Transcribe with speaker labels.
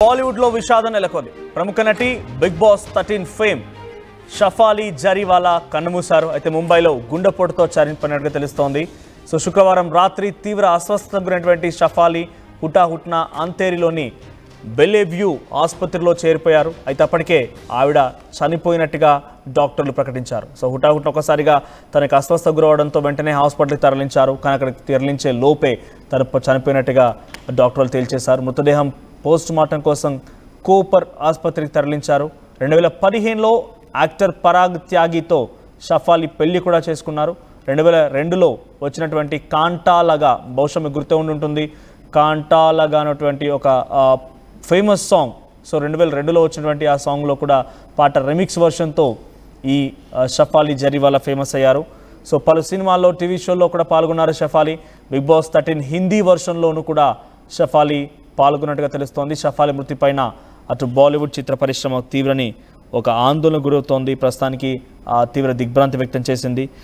Speaker 1: బాలీవుడ్ లో విషాదం నెలకొంది. ప్రముఖ నటి big boss 13 fame Shafali Jariwala కన్నుమూశారు. అయితే ముంబైలో గుండెపోటుతో చనిపోయినట్టుగా తెలుస్తోంది. సో శుక్రవారం రాత్రి తీవ్ర అస్వస్థతకు గురైనటువంటి షఫాలి హుటాహుట్న అంతేరిలోని బెల్లెవ్యూ ఆసుపత్రిలో చేరిపోయారు. అయితే అప్పటికే ఆవిడ చనిపోయినట్టుగా డాక్టర్లు ప్రకటించారు. సో హుటాహుట్న ఒకసారిగా తనకు అస్వస్థత గురవడంతో వెంటనే హాస్పిటల్కి తరలించారు. కానీ అక్కడికి తరలించే లోపే తను చనిపోయినట్టుగా డాక్టర్లు తేల్చేశారు. మృతదేహం పోస్ట్ మార్టం కోసం కోపర్ ఆసుపత్రికి తరలించారు. 2015లో యాక్టర్ పరాగ్ త్యాగితో షఫాలి పెళ్లి కూడా చేసుకున్నారు. 2002లో వచ్చినటువంటి కాంటాలగా, బహుశా మీకు గుర్తు ఉంటుంది, కాంటాలగా అనేటువంటి ఒక ఫేమస్ సాంగ్. సో 2002లో వచ్చినటువంటి ఆ సాంగ్లో కూడా పాట రెమిక్స్ వర్షన్తో ఈ షఫాలి జరీవాలా ఫేమస్ అయ్యారు. సో పలు సినిమాల్లో, టీవీ షోల్లో కూడా పాల్గొన్నారు షఫాలి. బిగ్ బాస్ 13 హిందీ వర్షన్లోనూ కూడా షఫాలి పాల్గొన్నట్టుగా తెలుస్తోంది. షఫాలి మృతిపైన అటు బాలీవుడ్ చిత్ర పరిశ్రమ తీవ్రని ఒక ఆందోళన గురవుతోంది. ప్రస్తుతానికి తీవ్ర దిగ్భ్రాంతి వ్యక్తం చేసింది.